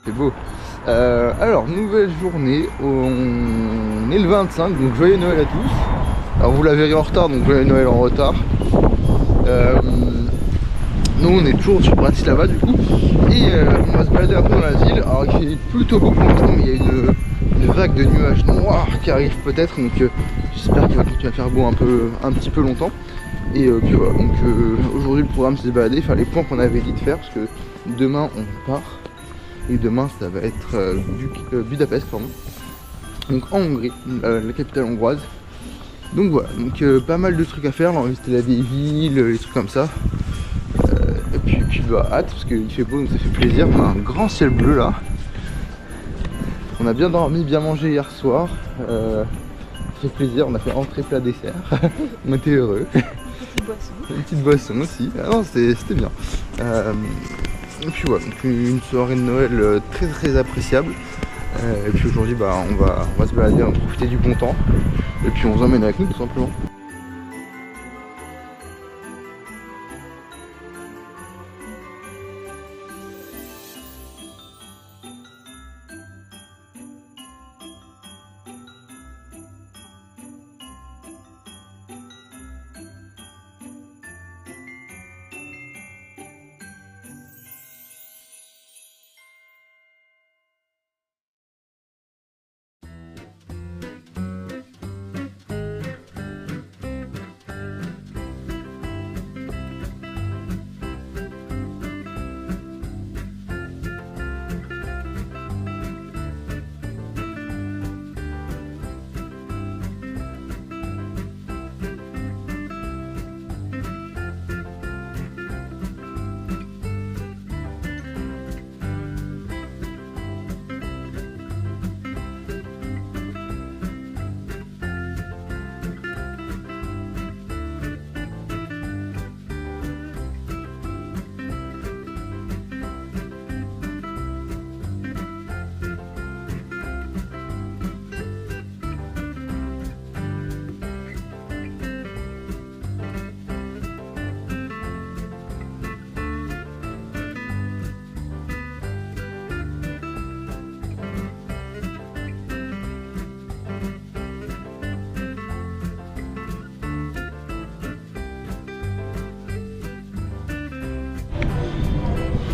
c'est beau. Alors, nouvelle journée, on est le 25, donc joyeux Noël à tous. Alors vous la verrez en retard, donc joyeux Noël en retard. Nous on est toujours sur Bratislava du coup. Et on va se balader un peu dans la ville. Alors il fait plutôt beau pour l'instant, mais il y a une vague de nuages noirs qui arrive peut-être. Donc j'espère qu'il va continuer à faire beau un petit peu longtemps. Et puis voilà, donc aujourd'hui le programme c'est de se balader, faire les points qu'on avait dit de faire, parce que demain on part. Et demain ça va être Budapest, pardon. Donc en Hongrie, la capitale hongroise. Donc voilà, donc pas mal de trucs à faire, là on va visiter la vieille ville, les trucs comme ça. Et puis bah hâte parce qu'il fait beau donc ça fait plaisir. On a un grand ciel bleu là. On a bien dormi, bien mangé hier soir. Ça fait plaisir, on a fait entrée plat dessert. On était heureux. Une petite boisson aussi. Ah non, c'était bien. Et puis voilà, donc une soirée de Noël très appréciable. Et puis aujourd'hui bah, on va se balader, on va profiter du bon temps. Et puis on vous emmène avec nous tout simplement.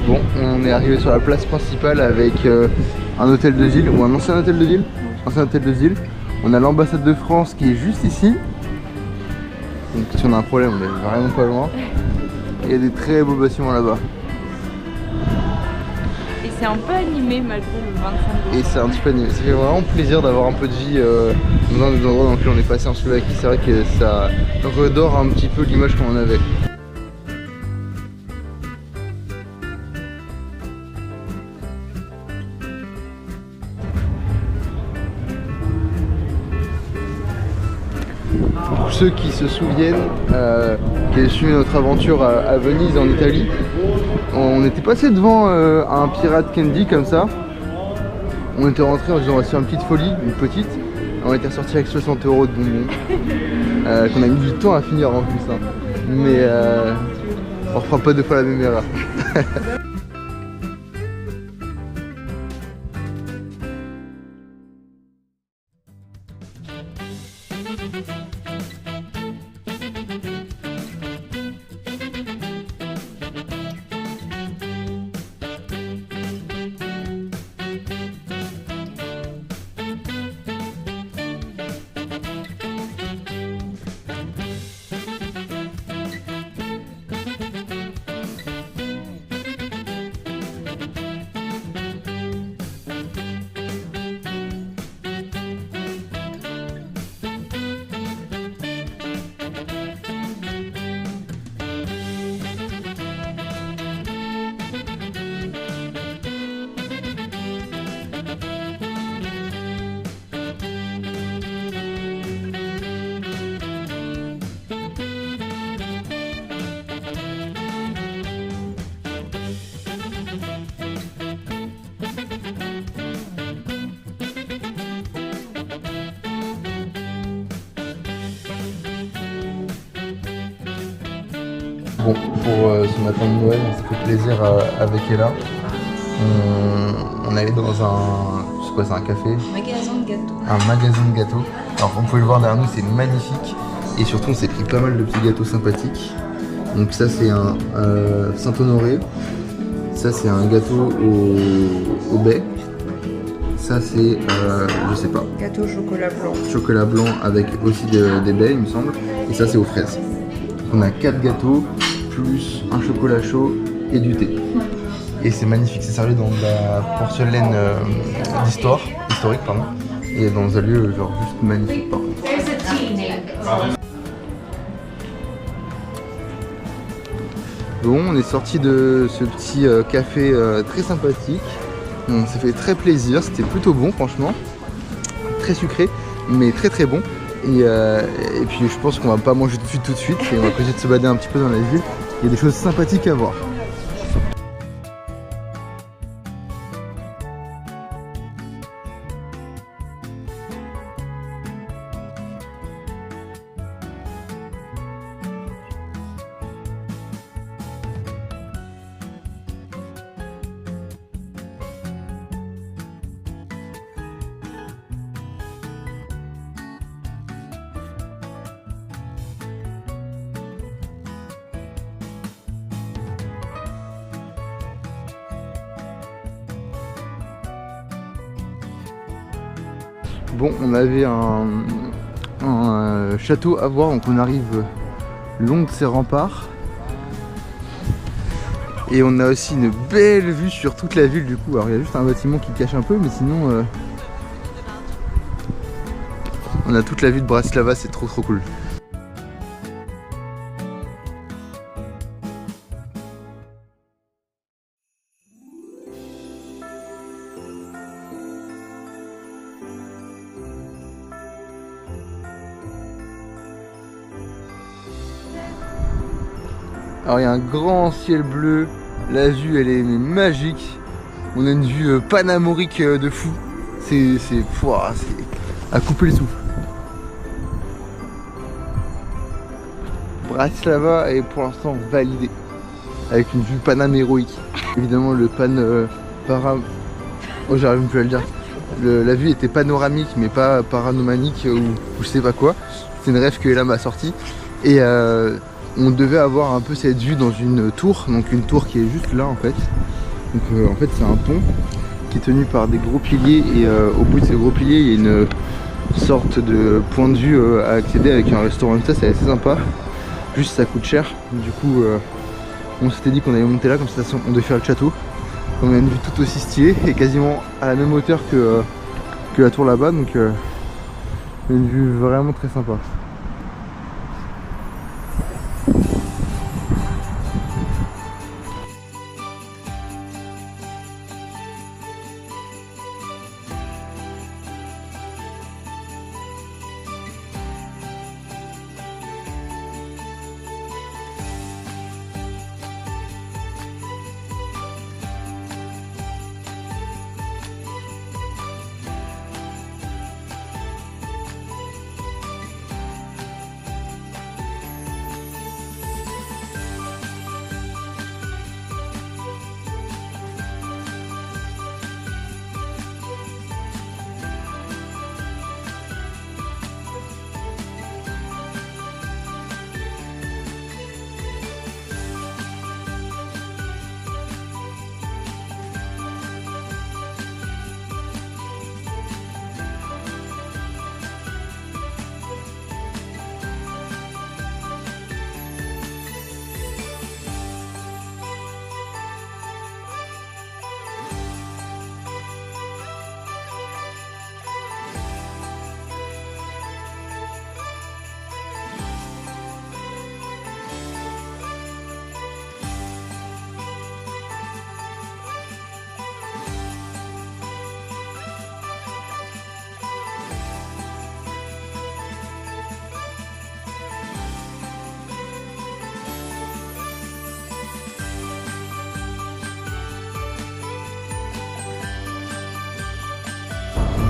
Bon, on est arrivé sur la place principale avec un hôtel de ville, ou un ancien hôtel de ville. Ancien hôtel de ville. On a l'ambassade de France qui est juste ici. Donc si on a un problème, on est vraiment pas loin. Il y a des très beaux bâtiments là-bas. Et c'est un peu animé malgré le 25 décembre. Et c'est un petit peu animé. Ça fait vraiment plaisir d'avoir un peu de vie dans des endroits dans lesquels on est passé en Slovaquie. C'est vrai que ça redore un petit peu l'image qu'on en avait. Pour ceux qui se souviennent, qui avaient suivi notre aventure à Venise en Italie, on était passé devant un pirate candy comme ça. On était rentré en disant on va se faire une petite folie, une petite. On était ressorti avec 60 € de bonbons qu'on a mis du temps à finir en plus. Hein. Mais on refera pas deux fois la même erreur. Bon, pour ce matin de Noël, on s'est fait plaisir avec Ella. On allait dans un... je sais pas, c'est un café. Magasin de gâteaux. Un magasin de gâteaux. Alors vous pouvez le voir derrière nous, c'est magnifique. Et surtout on s'est pris pas mal de petits gâteaux sympathiques. Donc ça c'est un Saint-Honoré. Ça c'est un gâteau au baies. Ça c'est, je sais pas. Gâteau chocolat blanc. Chocolat blanc avec aussi des baies il me semble. Et ça c'est aux fraises. On a 4 gâteaux, plus un chocolat chaud et du thé. Et c'est magnifique, c'est servi dans de la porcelaine historique pardon. Et dans un lieu genre juste magnifique par contre. Bon, on est sorti de ce petit café très sympathique. On s'est fait très plaisir, c'était plutôt bon franchement. Très sucré, mais très très bon. Et puis je pense qu'on va pas manger tout de suite et on va essayer de se balader un petit peu dans la ville. Il y a des choses sympathiques à voir. Bon, on avait un château à voir, donc on arrive long de ces remparts. Et on a aussi une belle vue sur toute la ville du coup. Alors il y a juste un bâtiment qui cache un peu, mais sinon on a toute la vue de Bratislava, c'est trop cool. Alors il y a un grand ciel bleu, la vue elle est magique, on a une vue panamorique de fou, c'est à couper le souffle. Bratislava est pour l'instant validée, avec une vue panaméroïque. Évidemment le oh j'arrive même plus à le dire. La vue était panoramique mais pas paranomanique ou je sais pas quoi, c'est une rêve que Ella m'a sorti. Et on devait avoir un peu cette vue dans une tour, donc une tour qui est juste là en fait. Donc en fait c'est un pont qui est tenu par des gros piliers et au bout de ces gros piliers il y a une sorte de point de vue à accéder avec un restaurant, ça c'est assez sympa. Juste ça coûte cher, du coup on s'était dit qu'on allait monter là, comme ça on devait faire le château. On a une vue tout aussi stylée et quasiment à la même hauteur que la tour là-bas, donc une vue vraiment très sympa.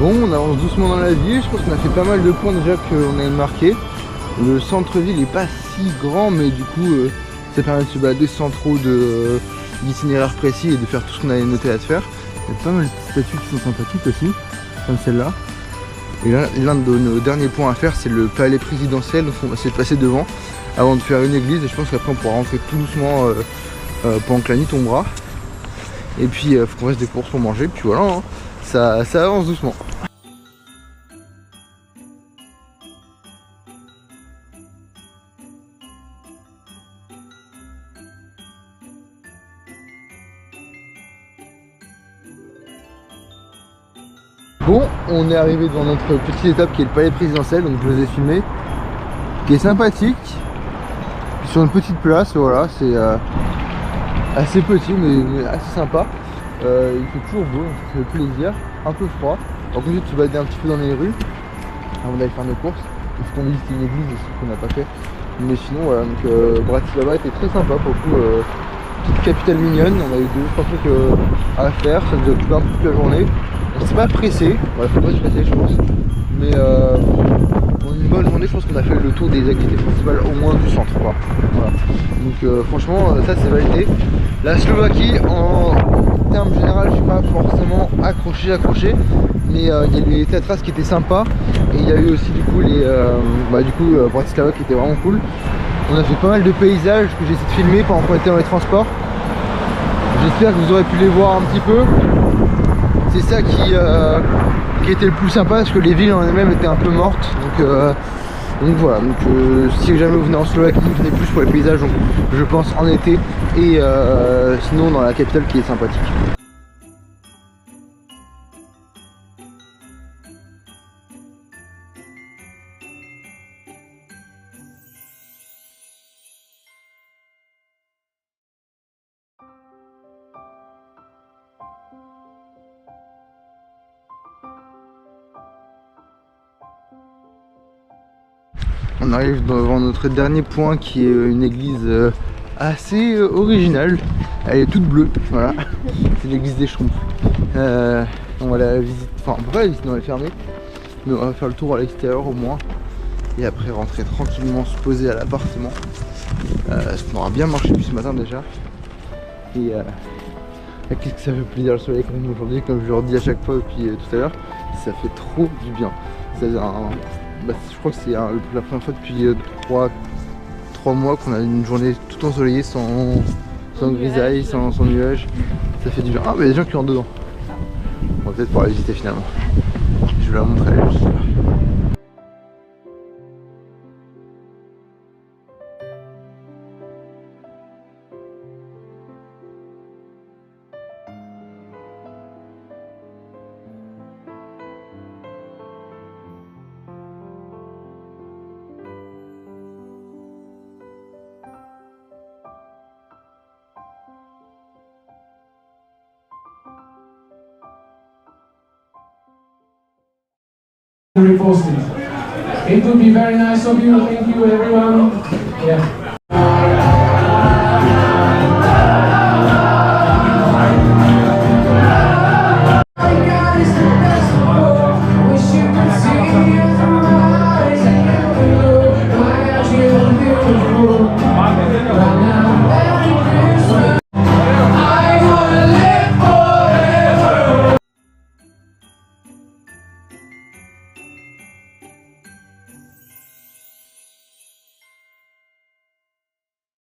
Bon, on avance doucement dans la ville, je pense qu'on a fait pas mal de points déjà qu'on avait marqué. Le centre-ville est pas si grand, mais du coup ça permet de se balader sans trop d'itinéraire précis et de faire tout ce qu'on avait noté à se faire. Il y a pas mal de statues qui sont sympathiques aussi, comme celle-là. Et l'un de nos derniers points à faire, c'est le palais présidentiel, donc on va essayer de passer devant avant de faire une église, et je pense qu'après on pourra rentrer tout doucement pendant que la nuit tombera. Et puis il faut qu'on fasse des courses pour manger, puis voilà, hein, ça avance doucement. Bon, on est arrivé devant notre petite étape qui est le palais présidentiel, donc je vous ai filmé, qui est sympathique, sur une petite place, voilà, c'est assez petit mais assez sympa. Il fait toujours beau, donc ça fait plaisir, un peu froid. On va continuer de se balader un petit peu dans les rues avant d'aller faire nos courses. Il faut qu'on visite une église aussi qu'on n'a pas fait. Mais sinon voilà, donc Bratislava était très sympa pour le coup, petite capitale mignonne, on a eu 2-3 trucs à faire, ça nous a occupé un peu toute la journée. On s'est pas pressé, il faudrait se presser je pense. Mais pour une bonne journée, je pense qu'on a fait le tour des activités principales au moins du centre quoi. Voilà. Donc franchement ça c'est validé. La Slovaquie en termes général je suis pas forcément accroché, mais il y a les Tatras qui étaient sympas. Et il y a eu aussi du coup les Bratislava qui était vraiment cool. On a fait pas mal de paysages que j'ai essayé de filmer pendant qu'on était dans les transports. J'espère que vous aurez pu les voir un petit peu. C'est ça qui était le plus sympa parce que les villes en elles-mêmes étaient un peu mortes. Donc voilà, si jamais vous venez en Slovaquie, venez plus pour les paysages, donc je pense en été et sinon dans la capitale qui est sympathique. On arrive devant notre dernier point qui est une église assez originale. Elle est toute bleue, voilà. C'est l'église des Schtroumpfs. On va la visiter, enfin on peut pas la visiter, on va la fermer. Mais on va faire le tour à l'extérieur au moins. Et après rentrer tranquillement, se poser à l'appartement. Ce qu'on aura bien marché depuis ce matin déjà. Et qu'est-ce que ça fait plaisir le soleil quand même aujourd'hui, comme je le redis à chaque fois depuis tout à l'heure. Ça fait trop du bien. Je crois que c'est la première fois depuis 3 mois qu'on a une journée tout ensoleillée sans grisaille, sans nuages. Ça fait du bien. Ah mais il y a des gens qui rentrent dedans. On va peut-être pouvoir la visiter finalement. Je vais la montrer, elle est juste là. Reposting. It would be very nice of you. Thank you, everyone. Yeah.